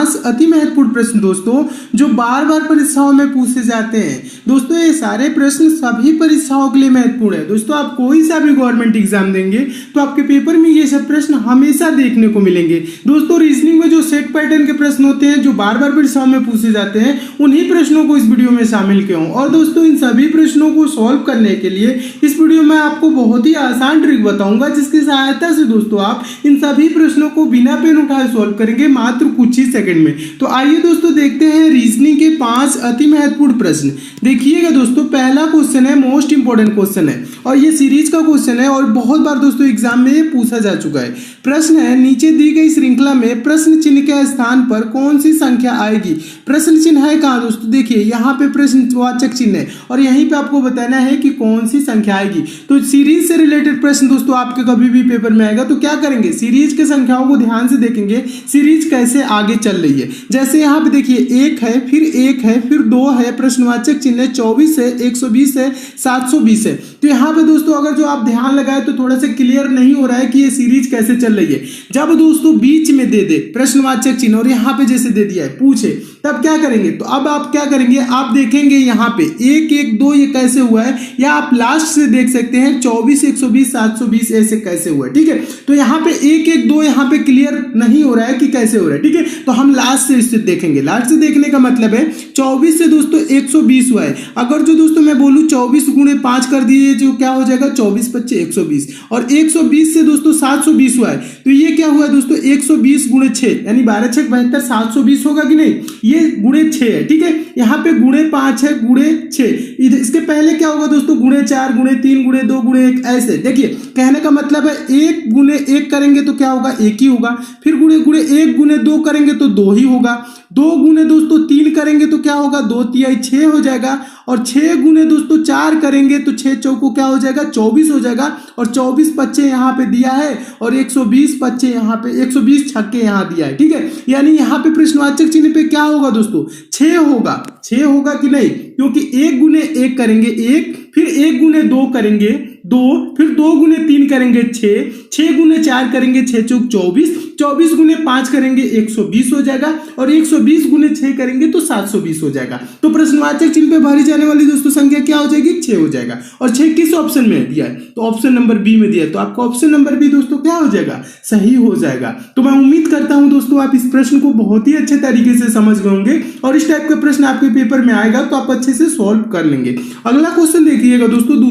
5 अति महत्वपूर्ण प्रश्न दोस्तों जो बार बार परीक्षाओं में पूछे जाते हैं। दोस्तों ये सारे प्रश्न सभी परीक्षाओं के लिए महत्वपूर्ण है। दोस्तों आप कोई सा भी गवर्नमेंट एग्जाम देंगे तो आपके पेपर में ये सब प्रश्न हमेशा देखने को मिलेंगे। दोस्तों रीजनिंग में जो सेट पैटर्न के प्रश्न होते हैं जो बार बार परीक्षाओं में पूछे जाते हैं उन्हीं प्रश्नों को इस वीडियो में शामिल किया हूं। और दोस्तों इन सभी प्रश्नों को सॉल्व करने के लिए इस वीडियो में आपको बहुत ही आसान ट्रिक बताऊंगा जिसकी सहायता से दोस्तों आप इन सभी प्रश्नों को बिना पेन उठाए सॉल्व करेंगे मात्र कुछ ही सेकंड में। तो आइए दोस्तों देखते हैं रीजनिंग के 5 अति महत्वपूर्ण प्रश्न। देखिएगा दोस्तों पहला क्वेश्चन है, मोस्ट इंपोर्टेंट क्वेश्चन है और ये सीरीज का क्वेश्चन है और बहुत बार दोस्तों एग्जाम में ये पूछा जा चुका है। प्रश्न है, नीचे दी गई श्रृंखला में प्रश्न चिन्ह के स्थान पर कौन सी संख्या आएगी। प्रश्न चिन्ह है कहाँ दोस्तों, देखिए यहाँ पे प्रश्नवाचक चिन्ह है और यहीं पे आपको बताना है कि कौन सी संख्या आएगी। तो सीरीज से रिलेटेड प्रश्न दोस्तों आपके कभी भी पेपर में आएगा तो क्या करेंगे, सीरीज के संख्याओं को ध्यान से देखेंगे सीरीज कैसे आगे चल रही है। जैसे यहाँ पे देखिए 1 है, फिर 1 है, फिर 2 है, प्रश्नवाचक चिन्ह है, 24 है, 120 है, 720 है। तो यहाँ पे दोस्तों अगर जो आप ध्यान लगाए तो थोड़ा सा क्लियर नहीं हो रहा है कि ये सीरीज कैसे चल रही है। जब दोस्तों बीच में दे दे प्रश्नवाचक चिन्ह और यहाँ पे जैसे दे दिया है पूछे तब क्या करेंगे, तो अब आप क्या करेंगे, आप देखेंगे यहाँ पे 1 1 2 ये कैसे हुआ है या आप लास्ट से देख सकते हैं 24 120 720 ऐसे कैसे हुआ है। ठीक है, तो यहाँ पे 1 1 2 यहाँ पे क्लियर नहीं हो रहा है कि कैसे हो रहा है। ठीक है, तो हम लास्ट से इससे देखेंगे। लास्ट से देखने का मतलब है 24 से दोस्तों 120 हुआ है। अगर जो दोस्तों मैं बोलूं 24 गुणे 5 कर दिए जो क्या हो जाएगा 24 25 120 और 120 से दोस्तों 720 हुआ है तो ये क्या हुआ दोस्तों 120 गुणे 6 यानी 12 6 72 720 होगा कि नहीं, ये गुणे 6 है। ठीक है, यहाँ पे गुणे 5 है, गुणे 6, इसके पहले क्या होगा दोस्तों गुणे 4 गुणे 3 गुणे 2 गुणे 1 ऐसे। देखिए कहने का मतलब है 1 गुणे 1 करेंगे तो क्या होगा 1 ही होगा, फिर गुणे गुणे 1 गुणे 2 करेंगे तो 2 ही होगा, 2 गुणे दोस्तों 3 करेंगे तो क्या होगा 2 3 6 हो जाएगा और 6 गुणे दोस्तों 4 करेंगे तो 6 चौको क्या हो जाएगा 24 हो जाएगा और 24 पच्चे यहाँ पे दिया है और 120 पच्चे यहाँ पे 120 छक्के यहाँ दिया है। ठीक है, यानी यहाँ पे प्रश्नवाचक चिन्ह पे क्या होगा दोस्तों 6 होगा। 6 होगा कि नहीं, क्योंकि 1 गुणे 1 करेंगे 1, फिर 1 गुणे 2 करेंगे 2, फिर 2 गुणे 3 करेंगे 6, 6 गुणे 4 करेंगे 6 चौक 24, 24 गुणे 5 करेंगे 120 हो जाएगा और 120 गुणे 6 करेंगे तो 720 हो जाएगा। तो प्रश्नवाचक चिन्ह पे भरी जाने वाली दोस्तों संख्या क्या हो जाएगी 6 हो जाएगा। और 6 किस ऑप्शन में दिया है, तो ऑप्शन नंबर बी में दिया है, तो आपका ऑप्शन नंबर बी दोस्तों क्या हो जाएगा सही हो जाएगा। तो मैं उम्मीद करता हूं दोस्तों आप इस प्रश्न को बहुत ही अच्छे तरीके से समझ गए होंगे और इस टाइप का प्रश्न आपके पेपर में आएगा तो आप अच्छे से सॉल्व कर लेंगे। अगला क्वेश्चन देखिएगा दोस्तों,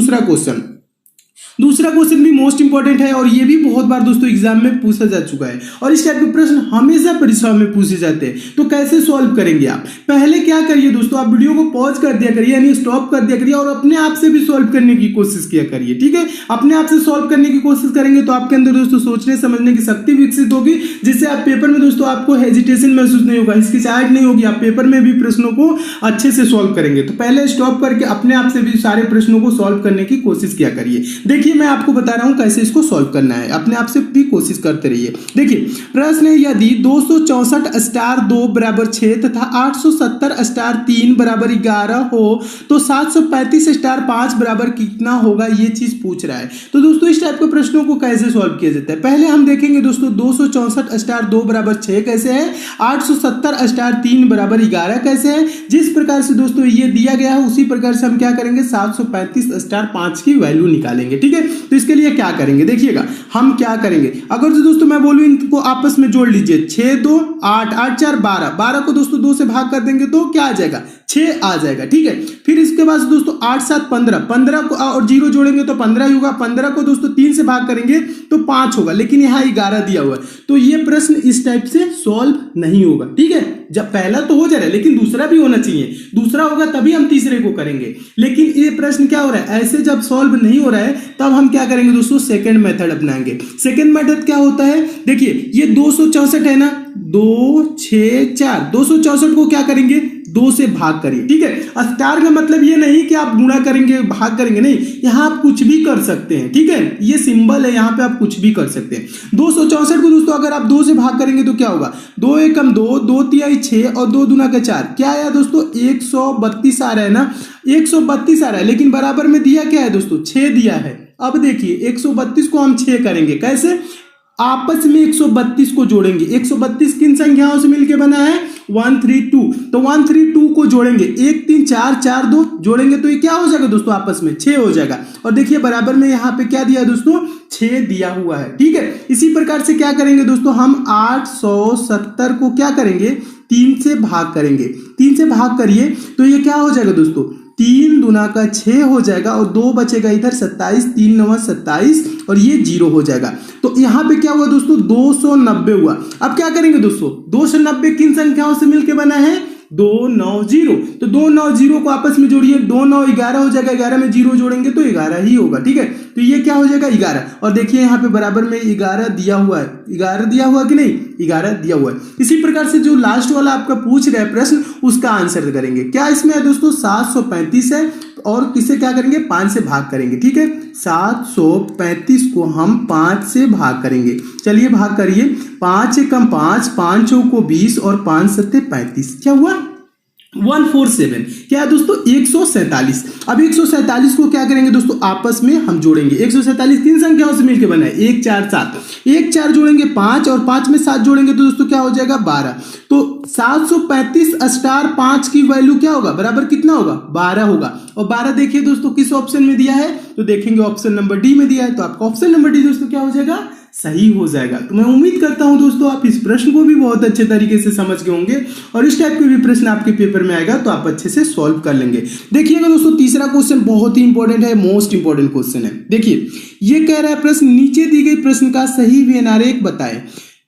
दूसरा क्वेश्चन भी मोस्ट इंपॉर्टेंट है और ये भी बहुत बार दोस्तों एग्जाम में पूछा जा चुका है और इस टाइप के प्रश्न हमेशा परीक्षाओं में पूछे जाते हैं। तो कैसे सॉल्व करेंगे आप, पहले क्या करिए दोस्तों आप वीडियो को पॉज कर दिया करिए यानी स्टॉप कर दिया करिए और अपने आप से भी सॉल्व करने की कोशिश किया करिए। ठीक है, अपने आप से सॉल्व करने की कोशिश करेंगे तो आपके अंदर दोस्तों सोचने समझने की शक्ति विकसित होगी जिससे आप पेपर में दोस्तों आपको हेजिटेशन महसूस नहीं होगा, हिचकिचाहट नहीं होगी, आप पेपर में भी प्रश्नों को अच्छे से सॉल्व करेंगे। तो पहले स्टॉप करके अपने आप से भी सारे प्रश्नों को सॉल्व करने की कोशिश किया करिए। देखिए मैं आपको बता रहा हूं कैसे इसको सॉल्व करना है, अपने आप से भी कोशिश करते रहिए। देखिए प्रश्न है, यदि 264 स्टार 2 बराबर 6 तथा 870 स्टार 3 बराबर 11 हो तो 735 स्टार 5 बराबर कितना होगा, ये चीज पूछ रहा है। तो दोस्तों इस टाइप के प्रश्नों को कैसे सॉल्व किया जाता है, पहले हम देखेंगे दोस्तों 264 स्टार 2 बराबर 6 कैसे है, 870 स्टार 3 बराबर 11 कैसे है। जिस प्रकार से दोस्तों ये दिया गया है उसी प्रकार से हम क्या करेंगे 735 स्टार 5 की वैल्यू निकालेंगे। ठीक है, तो इसके लिए क्या करेंगे, देखिएगा हम क्या करेंगे। अगर जो दोस्तों मैं बोलूं इनको आपस में जोड़ लीजिए 6 2 8 8 4 12, 12 को दोस्तों 2 से भाग कर देंगे तो क्या आ जाएगा 6 आ जाएगा। ठीक है, फिर इसके बाद दोस्तों 8 7 15, 15 को और 0 जोड़ेंगे तो 15 ही होगा, 15 को दोस्तों 3 से भाग करेंगे तो 5 होगा, लेकिन यहाँ 11 दिया हुआ है तो ये प्रश्न इस टाइप से सॉल्व नहीं होगा। ठीक है, जब पहला तो हो जा रहा है लेकिन दूसरा भी होना चाहिए, दूसरा होगा तभी हम तीसरे को करेंगे। लेकिन ये प्रश्न क्या हो रहा है, ऐसे जब सॉल्व नहीं हो रहा है तब हम क्या करेंगे दोस्तों सेकंड मेथड अपनाएंगे। सेकंड मेथड क्या होता है, देखिए ये 264 है ना, 2 6 4, 264 को क्या करेंगे 2 से भाग करिए। ठीक है, स्टार का मतलब ये नहीं कि आप गुणा करेंगे भाग करेंगे, नहीं, यहाँ आप कुछ भी कर सकते हैं। ठीक है, ये सिंबल है, यहाँ पे आप कुछ भी कर सकते हैं। 264 को दोस्तों अगर आप 2 से भाग करेंगे तो क्या होगा 2 एकम 2, 2 तिहाई 6 और 2 दूना का 4, क्या आया दोस्तों 132 आ रहा है ना, 132 आ रहा है, लेकिन बराबर में दिया क्या है दोस्तों 6 दिया है। अब देखिए 132 को हम 6 करेंगे कैसे, आपस में 132 को जोड़ेंगे। 132 किन संख्याओं से मिलकर बना है? 132। तो 132 को जोड़ेंगे, 1 3 4 4 2 जोड़ेंगे तो ये क्या हो जाएगा दोस्तों? आपस में 6 हो जाएगा। और देखिए बराबर में यहाँ पे क्या दिया है दोस्तों? 6 दिया हुआ है। ठीक है, इसी प्रकार से क्या करेंगे दोस्तों? हम 870 को क्या करेंगे? 3 से भाग करेंगे। 3 से भाग करिए तो ये क्या हो जाएगा दोस्तों? 3 दूना का 6 हो जाएगा और 2 बचेगा इधर 27, 3 9 27 और ये 0 हो जाएगा। तो यहाँ पे क्या हुआ दोस्तों? 290 हुआ। अब क्या करेंगे दोस्तों? 290 किन संख्याओं से मिलके बना है? 290। तो 290 को आपस में जोड़िए, 2 9 11 हो जाएगा। 11 में 0 जोड़ेंगे तो 11 ही होगा। ठीक है, तो ये क्या हो जाएगा? 11। और देखिए यहाँ पे बराबर में 11 दिया हुआ है। 11 दिया हुआ कि नहीं? 11 दिया हुआ है। इसी प्रकार से जो लास्ट वाला आपका पूछ रहा है प्रश्न, उसका आंसर करेंगे। क्या इसमें है दोस्तों? 735 है और किसे क्या करेंगे? 5 से भाग करेंगे। ठीक है, 735 को हम 5 से भाग करेंगे। चलिए भाग करिए। 5 से कम 5, 5 चौको 20 और 5 सत्ते 35। क्या हुआ? 147। क्या है दोस्तों? 147। अब 147 को क्या करेंगे दोस्तों? आपस में हम जोड़ेंगे। 147 किन संख्याओं से मिलकर बना है? 1 4 7। 1 4 जोड़ेंगे 5 और 5 में 7 जोड़ेंगे तो दोस्तों क्या हो जाएगा? 12। तो 735 स्टार 5 की वैल्यू क्या होगा? बराबर कितना होगा? 12 होगा। और 12 देखिए दोस्तों किस ऑप्शन में दिया है? तो देखेंगे ऑप्शन नंबर डी में दिया है। तो आपका ऑप्शन नंबर डी दोस्तों क्या हो जाएगा? सही हो जाएगा। तो मैं उम्मीद करता हूं दोस्तों आप इस प्रश्न को भी बहुत अच्छे तरीके से समझ गए होंगे और इस टाइप के भी प्रश्न आपके पेपर में आएगा तो आप अच्छे से सॉल्व कर लेंगे। देखिएगा दोस्तों तीसरा क्वेश्चन बहुत ही इंपॉर्टेंट है, मोस्ट इंपॉर्टेंट क्वेश्चन है। देखिए ये कह रहा है प्रश्न, नीचे दी गई प्रश्न का सही वेन आरेख बताएं।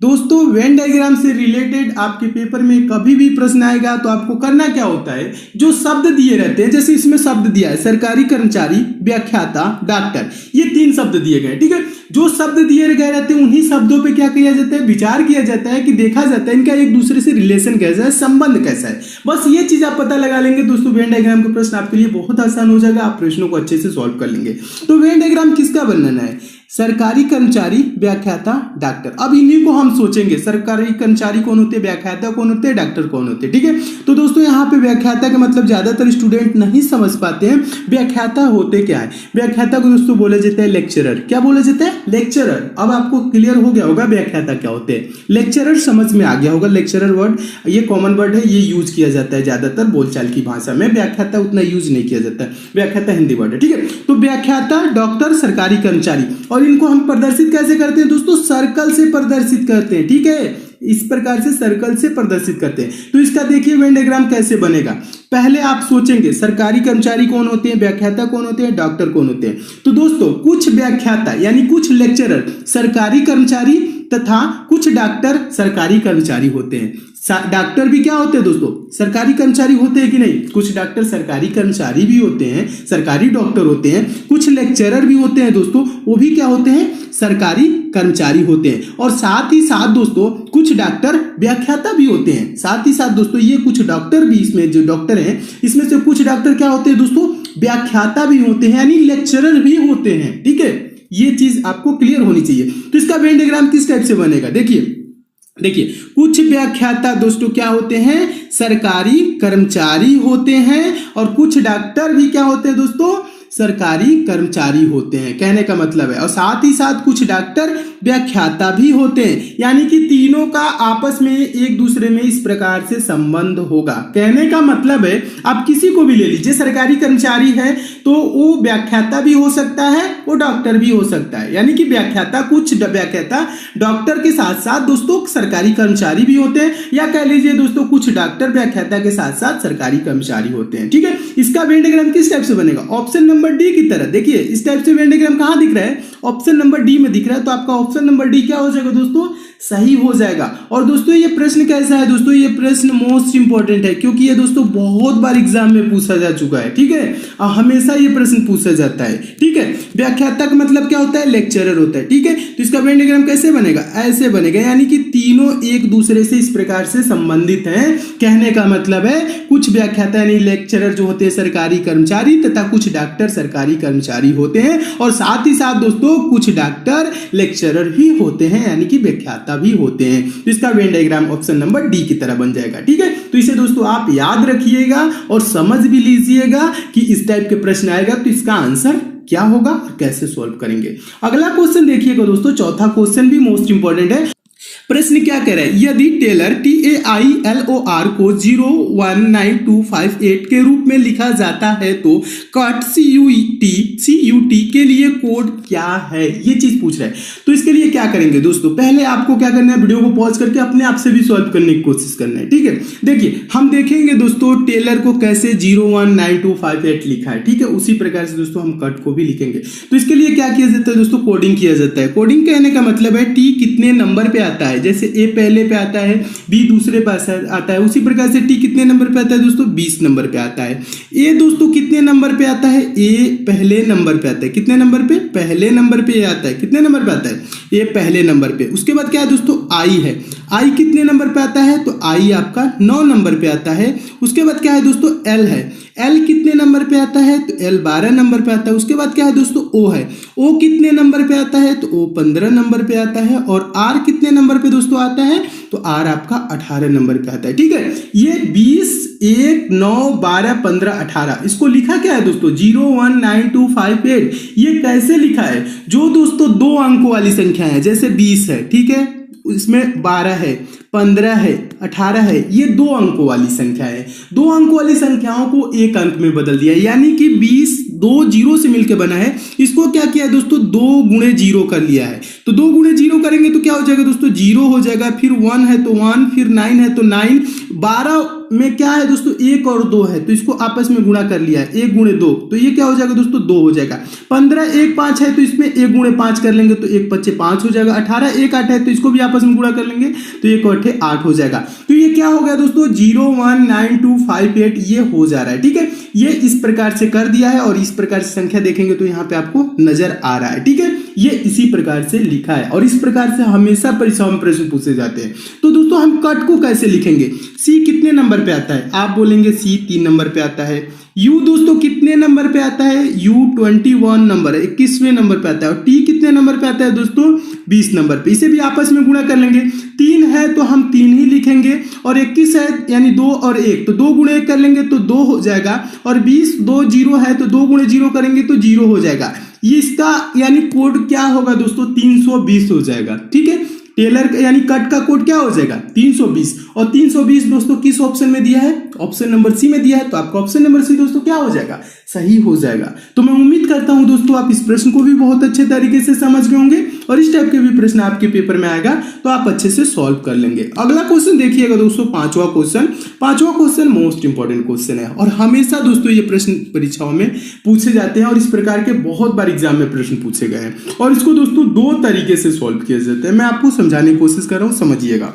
दोस्तों वेन डायग्राम से रिलेटेड आपके पेपर में कभी भी प्रश्न आएगा तो आपको करना क्या होता है? जो शब्द दिए रहते हैं, जैसे इसमें शब्द दिया है सरकारी कर्मचारी, व्याख्याता, डॉक्टर, ये 3 शब्द दिए गए। ठीक है, जो शब्द दिए गए रहते हैं उन्हीं शब्दों पे क्या किया जाता है? विचार किया जाता है कि देखा जाता है इनका एक दूसरे से रिलेशन कैसा है, संबंध कैसा है। बस ये चीज आप पता लगा लेंगे दोस्तों, वेन डायग्राम का प्रश्न आपके लिए बहुत आसान हो जाएगा। आप प्रश्नों को अच्छे से सॉल्व कर लेंगे। तो वेन डायग्राम किसका बनना है? सरकारी कर्मचारी, व्याख्याता, डॉक्टर। अब इन्हीं को हम सोचेंगे, सरकारी कर्मचारी कौन होते हैं, व्याख्याता कौन होते हैं, डॉक्टर कौन होते हैं। ठीक है, तो दोस्तों यहाँ पे व्याख्याता का मतलब ज्यादातर स्टूडेंट नहीं समझ पाते हैं। व्याख्याता होते क्या है? व्याख्याता को दोस्तों बोले जाते हैं लेक्चरर। क्या बोले जाते हैं? लेक्चरर। अब आपको क्लियर हो गया होगा व्याख्याता क्या होते हैं। लेक्चरर समझ में आ गया होगा। लेक्चरर वर्ड ये कॉमन वर्ड है, ये यूज किया जाता है ज्यादातर बोलचाल की भाषा में। व्याख्याता उतना यूज नहीं किया जाता है, व्याख्याता हिंदी वर्ड है। ठीक है, तो व्याख्याता, डॉक्टर, सरकारी कर्मचारी, और इनको हम प्रदर्शित कैसे करते हैं दोस्तों? सर्कल से प्रदर्शित करते हैं। ठीक है, इस प्रकार से सर्कल से प्रदर्शित करते हैं। तो इसका देखिए वेन डायग्राम कैसे बनेगा। पहले आप सोचेंगे सरकारी कर्मचारी कौन होते हैं, व्याख्याता कौन होते हैं, डॉक्टर कौन होते हैं। तो दोस्तों कुछ व्याख्याता यानी कुछ लेक्चरर सरकारी कर्मचारी तथा कुछ डॉक्टर सरकारी कर्मचारी होते हैं। डॉक्टर भी क्या होते हैं दोस्तों? सरकारी कर्मचारी होते हैं कि नहीं? कुछ डॉक्टर सरकारी कर्मचारी भी होते हैं, सरकारी डॉक्टर होते हैं। कुछ लेक्चरर भी होते हैं दोस्तों, वो भी क्या होते हैं? सरकारी कर्मचारी होते हैं। और साथ ही साथ दोस्तों कुछ डॉक्टर व्याख्याता भी होते हैं। साथ ही साथ दोस्तों ये कुछ डॉक्टर भी, इसमें जो डॉक्टर हैं इसमें से कुछ डॉक्टर क्या होते हैं दोस्तों? व्याख्याता भी होते हैं, यानी लेक्चरर भी होते हैं। ठीक है, ये चीज आपको क्लियर होनी चाहिए। तो इसका वेन डायग्राम किस टाइप से बनेगा? देखिए कुछ व्याख्याता दोस्तों क्या होते हैं? सरकारी कर्मचारी होते हैं। और कुछ डॉक्टर भी क्या होते हैं दोस्तों? सरकारी कर्मचारी होते हैं, कहने का मतलब है। और साथ ही साथ कुछ डॉक्टर व्याख्याता भी होते हैं, यानी कि तीनों का आपस में एक दूसरे में इस प्रकार से संबंध होगा। कहने का मतलब है आप किसी को भी ले लीजिए, सरकारी कर्मचारी है तो वो व्याख्याता भी हो सकता है, वो डॉक्टर भी हो सकता है। यानी कि व्याख्याता, कुछ व्याख्याता डॉक्टर के साथ साथ दोस्तों सरकारी कर्मचारी भी होते हैं, या कह लीजिए दोस्तों कुछ डॉक्टर व्याख्याता के साथ साथ सरकारी कर्मचारी होते हैं। ठीक है, इसका वेन डायग्राम किस टाइप से बनेगा? ऑप्शन नंबर डी की तरह। देखिए इस टाइप से वेन डायग्राम कहां दिख रहा है? ऑप्शन नंबर डी में दिख रहा है। तो आपका ऑप्शन नंबर डी क्या हो जाएगा दोस्तों? सही हो जाएगा। और दोस्तों ये प्रश्न कैसा है दोस्तों? ये प्रश्न मोस्ट इंपॉर्टेंट है, क्योंकि ये दोस्तों बहुत बार एग्जाम में पूछा जा चुका है। ठीक है, और हमेशा ये प्रश्न पूछा जाता है। ठीक है, व्याख्याता का मतलब क्या होता है? लेक्चरर होता है। ठीक है, तो इसका वेन डायग्राम कैसे बनेगा? ऐसे बनेगा, यानी कि तीनों एक दूसरे से इस प्रकार से संबंधित हैं। कहने का मतलब है कुछ व्याख्याता यानी लेक्चरर जो होते हैं सरकारी कर्मचारी, तथा कुछ डॉक्टर सरकारी कर्मचारी होते हैं। और साथ ही साथ दोस्तों कुछ डॉक्टर लेक्चरर भी होते हैं, यानी कि व्याख्याता भी होते हैं। तो इसका Venn diagram option number D की तरह बन जाएगा। ठीक है, तो इसे दोस्तों आप याद रखिएगा और समझ भी लीजिएगा कि इस टाइप के प्रश्न आएगा तो इसका आंसर क्या होगा और कैसे सॉल्व करेंगे। अगला क्वेश्चन देखिएगा दोस्तों, चौथा क्वेश्चन भी मोस्ट इंपॉर्टेंट है। प्रश्न क्या कह रहा है, यदि टेलर TAILOR को 019258 के रूप में लिखा जाता है तो कट CUT के लिए कोड क्या है, ये चीज पूछ रहा है। तो इसके लिए क्या करेंगे दोस्तों, पहले आपको क्या करना है, वीडियो को पॉज करके अपने आप से भी सॉल्व करने की कोशिश करना है, ठीक है। देखिए हम देखेंगे दोस्तों टेलर को कैसे 019258 लिखा है, ठीक है। उसी प्रकार से दोस्तों हम कट को भी लिखेंगे। तो इसके लिए क्या किया जाता है दोस्तों, कोडिंग किया जाता है। कोडिंग कहने का मतलब है टी कितने नंबर पे आता है, जैसे ए पहले पे आता है, बी दूसरे पे आता है, उसी प्रकार से टी कितने नंबर पे आता है दोस्तों, 20 नंबर पे आता है। ए दोस्तों कितने नंबर पे आता है, ए पहले नंबर पे आता है, कितने नंबर पे, पहले नंबर पे आता है, कितने नंबर पे आता है, ए पहले नंबर पे। उसके बाद क्या है दोस्तों, आई है, आई कितने नंबर पे आता है, तो आई आपका 9 नंबर पे आता है। उसके बाद क्या है दोस्तों, एल है, एल कितने नंबर पे आता है, तो एल 12 नंबर पे आता है। उसके बाद क्या है दोस्तों, ओ है, ओ कितने नंबर पे आता है, तो ओ 15 नंबर पे आता है। और आर कितने नंबर पे दोस्तों आता है, तो आर आपका 18 नंबर पे आता है, ठीक है। ये 20 1 9 12 15 18 इसको लिखा क्या है दोस्तों, 019258। ये कैसे लिखा है, जो दोस्तों 2 अंकों वाली संख्या है, जैसे 20 है, ठीक है, इसमें 12 है, 15 है, 18 है, ये 2 अंकों वाली संख्या है। 2 अंकों वाली संख्याओं को 1 अंक में बदल दिया, यानी कि 20 2 जीरो से मिलकर बना है। इसको क्या किया दोस्तों, 2 गुणे 0 कर लिया है। तो 2 गुणे 0 करेंगे तो क्या हो जाएगा दोस्तों, 0 हो जाएगा, फिर 1 है तो 1, फिर 9 है तो 9, 12 में क्या है दोस्तों, 1 और 2 है, तो इसको आपस में गुणा कर लिया है, 1 गुणे 2, तो ये क्या हो जाएगा दोस्तों, 2 हो जाएगा। 15 1 5 है, तो इसमें 1 गुणे 5 कर लेंगे तो 1 5 5 हो जाएगा। 18 1 8 है, तो इसको भी आपस में गुणा कर लेंगे तो 1 8 8 हो जाएगा। तो ये क्या हो गया दोस्तों, 019258 ये हो जा रहा है, ठीक है। ये इस प्रकार से कर दिया है और इस प्रकार से संख्या देखेंगे तो यहाँ पे आपको नजर आ रहा है, ठीक है। ये इसी प्रकार से लिखा है और इस प्रकार से हमेशा परीक्षाओं में प्रश्न पूछे जाते हैं। तो दोस्तों हम कट को कैसे लिखेंगे, सी कितने नंबर पे आता है, आप बोलेंगे सी 3 नंबर पे आता है। यू दोस्तों कितने नंबर पे आता है, यू 21 नंबर है, 21वें नंबर पे आता है। और टी कितने नंबर पे आता है दोस्तों, 20 नंबर पे। इसे भी आपस में गुणा कर लेंगे, 3 है तो हम 3 ही लिखेंगे, और 21 है यानी 2 और 1, तो 2 गुणे 1 कर लेंगे तो 2 हो जाएगा। और 20 2 0 है तो 2 गुणे 0 करेंगे तो 0 हो जाएगा। ये इसका यानी कोड क्या होगा दोस्तों, 320 हो जाएगा, ठीक है। टेलर यानी कट का कोड क्या हो जाएगा, 320। और 320 दोस्तों किस ऑप्शन में दिया है, ऑप्शन नंबर सी में दिया है, तो आपका ऑप्शन नंबर सी दोस्तों क्या हो जाएगा, सही हो जाएगा। तो मैं उम्मीद करता हूं दोस्तों आप इस प्रश्न को भी बहुत अच्छे तरीके से समझ गए होंगे और इस टाइप के भी प्रश्न आपके पेपर में आएगा तो आप अच्छे से सॉल्व कर लेंगे। अगला क्वेश्चन देखिएगा दोस्तों, 5वां क्वेश्चन मोस्ट इंपॉर्टेंट क्वेश्चन है और हमेशा दोस्तों ये प्रश्न परीक्षाओं में पूछे जाते हैं और इस प्रकार के बहुत बार एग्जाम में प्रश्न पूछे गए हैं। और इसको दोस्तों 2 तरीके से सॉल्व किया जाता है, मैं आपको समझाने की कोशिश कर रहा हूं, समझिएगा।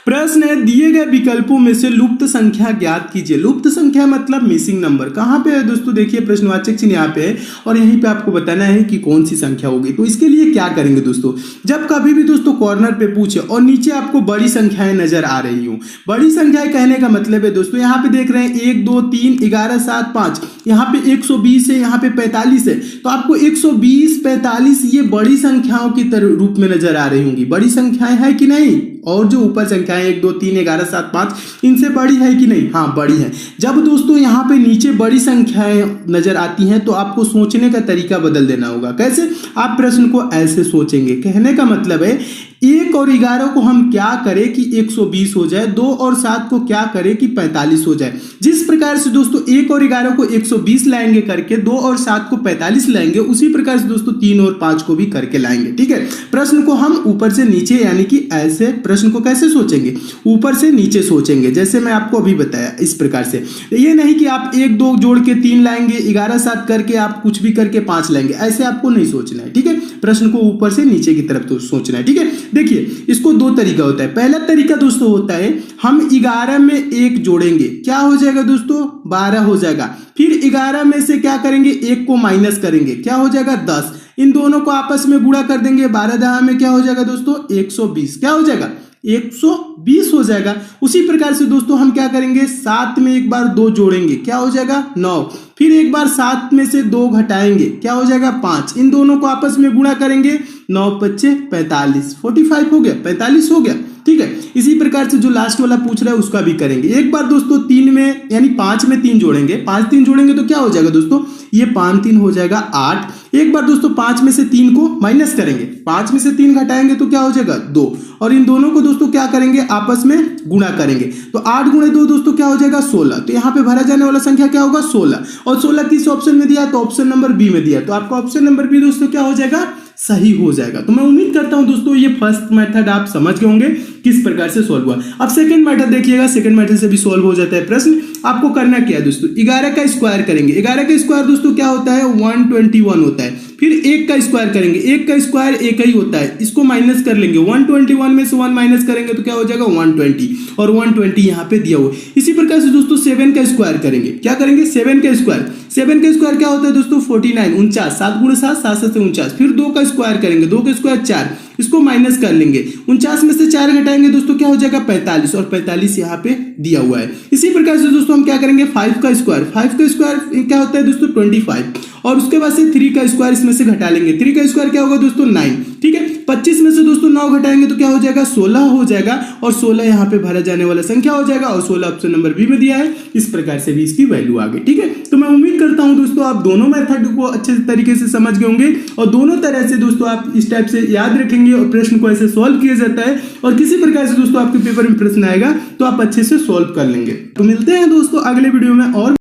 प्रश्न है, दिए गए विकल्पों में से लुप्त संख्या ज्ञात कीजिए। लुप्त संख्या मतलब मिसिंग नंबर, कहां पे है दोस्तों, देखिए प्रश्नवाचक चिन्ह यहाँ पे है और यहीं पे आपको बताना है कि कौन सी संख्या होगी। तो इसके लिए क्या करेंगे दोस्तों, जब कभी भी दोस्तों कॉर्नर पे पूछे और नीचे आपको बड़ी संख्याएं नजर आ रही हूं, बड़ी संख्याएं कहने का मतलब है दोस्तों, यहाँ पे देख रहे हैं 1 2 3 11 7 5, यहाँ पे 120 है, यहाँ पे 45 है, तो आपको 120 45 ये बड़ी संख्याओं की रूप में नजर आ रही होंगी। बड़ी संख्याएं है कि नहीं, और जो ऊपर संख्याएं 1 2 3 11 7 5 इनसे बड़ी है कि नहीं, हाँ बड़ी है। जब दोस्तों यहाँ पे नीचे बड़ी संख्याएं नजर आती हैं तो आपको सोचने का तरीका बदल देना होगा। कैसे, आप प्रश्न को ऐसे सोचेंगे, कहने का मतलब है 1 और 11 को हम क्या करें कि 120 हो जाए, 2 और 7 को क्या करें कि 45 हो जाए। जिस प्रकार से दोस्तों 1 और 11 को 120 लाएंगे करके, 2 और 7 को 45 लाएंगे, उसी प्रकार से दोस्तों 3 और 5 को भी करके लाएंगे, ठीक है। प्रश्न को हम ऊपर से नीचे यानी कि ऐसे प्रश्न को कैसे सोचेंगे, ऊपर से नीचे सोचेंगे, जैसे मैं आपको अभी बताया इस प्रकार से। ये नहीं कि आप 1 2 जोड़ के 3 लाएंगे, 11 7 करके आप कुछ भी करके 5 लाएंगे, ऐसे आपको नहीं सोचना है, ठीक है। प्रश्न को ऊपर से नीचे की तरफ तो सोचना है, ठीक है। देखिए इसको 2 तरीका होता है। पहला तरीका दोस्तों होता है हम 11 में 1 जोड़ेंगे, क्या हो जाएगा दोस्तों 12 हो जाएगा। फिर 11 में से क्या करेंगे, 1 को माइनस करेंगे, क्या हो जाएगा 10। इन दोनों को आपस में गुणा कर देंगे, 12 10 में क्या हो जाएगा दोस्तों 120, क्या हो जाएगा 120 हो जाएगा। उसी प्रकार से दोस्तों हम क्या करेंगे, 7 में एक बार 2 जोड़ेंगे, क्या हो जाएगा 9। फिर एक बार 7 में से 2 घटाएंगे, क्या हो जाएगा 5। इन दोनों को आपस में गुणा करेंगे, 9 5 45, 45 हो गया, 45 हो गया, ठीक है। इसी प्रकार से जो लास्ट वाला पूछ रहा है उसका भी करेंगे। एक बार दोस्तों 3 में यानी 5 में 3 जोड़ेंगे, 5 3 जोड़ेंगे तो क्या हो जाएगा दोस्तों, ये 5 3 हो जाएगा 8। एक बार दोस्तों 5 में से 3 को माइनस करेंगे, 5 में से 3 घटाएंगे तो क्या हो जाएगा 2। और इन दोनों को दोस्तों क्या करेंगे, आपस में गुणा करेंगे, तो 8 गुणे 2 दोस्तों क्या हो जाएगा 16। तो यहाँ पे भरा जाने वाला संख्या क्या होगा 16। और 16 किस ऑप्शन में दिया है, तो ऑप्शन नंबर बी में दिया है, तो आपका ऑप्शन नंबर बी दोस्तों क्या हो जाएगा, सही हो जाएगा। तो मैं उम्मीद करता हूं दोस्तों ये फर्स्ट मेथड आप समझ गए होंगे किस प्रकार से सॉल्व हुआ। अब सेकंड मेथड देखिएगा, सेकंड मेथड से भी सॉल्व हो जाता है प्रश्न। आपको करना क्या है दोस्तों, 11 का स्क्वायर करेंगे। 11 का स्क्वायर दोस्तों क्या होता है 121 होता है। फिर 1 का स्क्वायर करेंगे, 1 का स्क्वायर 1 ही होता है, इसको माइनस कर लेंगे, 121 में से 1 माइनस करेंगे तो क्या हो जाएगा 120, और 120 यहाँ पे दिया हुआ। इसी प्रकार से दोस्तों 7 का स्क्वायर करेंगे, क्या करेंगे 7 का स्क्वायर। 7 का स्क्वायर क्या होता है दोस्तों 49, 49, 7 गुणे 7, 7 से 49। फिर 2 का स्क्वायर करेंगे, 2 का स्क्वायर 4, इसको माइनस कर लेंगे, 49 में से 4 घटाएंगे दोस्तों क्या हो जाएगा 45, और 45 यहाँ पे दिया हुआ है। इसी प्रकार से दोस्तों हम क्या करेंगे 5 का स्क्वायर। 5 का स्क्वायर क्या होता है दोस्तों 25, और उसके बाद से 3 का स्क्वायर इसमें से घटा लेंगे। 3 का स्क्वायर क्या होगा दोस्तों 9, ठीक है। 25 में से दोस्तों 9 घटाएंगे तो क्या हो जाएगा 16 हो जाएगा, और 16 यहाँ पे भरा जाने वाला संख्या हो जाएगा, और 16 ऑप्शन नंबर बी में दिया है। इस प्रकार से भी इसकी वैल्यू आ गई, ठीक है। तो मैं उम्मीद करता हूं दोस्तों आप दोनों मेथड को अच्छे तरीके से समझ गए होंगे, और दोनों तरह से दोस्तों आप इस टाइप से याद रखेंगे और प्रश्न को ऐसे सॉल्व किया जाता है। और किसी प्रकार से दोस्तों आपके पेपर में प्रश्न आएगा तो आप अच्छे से सॉल्व कर लेंगे। तो मिलते हैं दोस्तों अगले वीडियो में और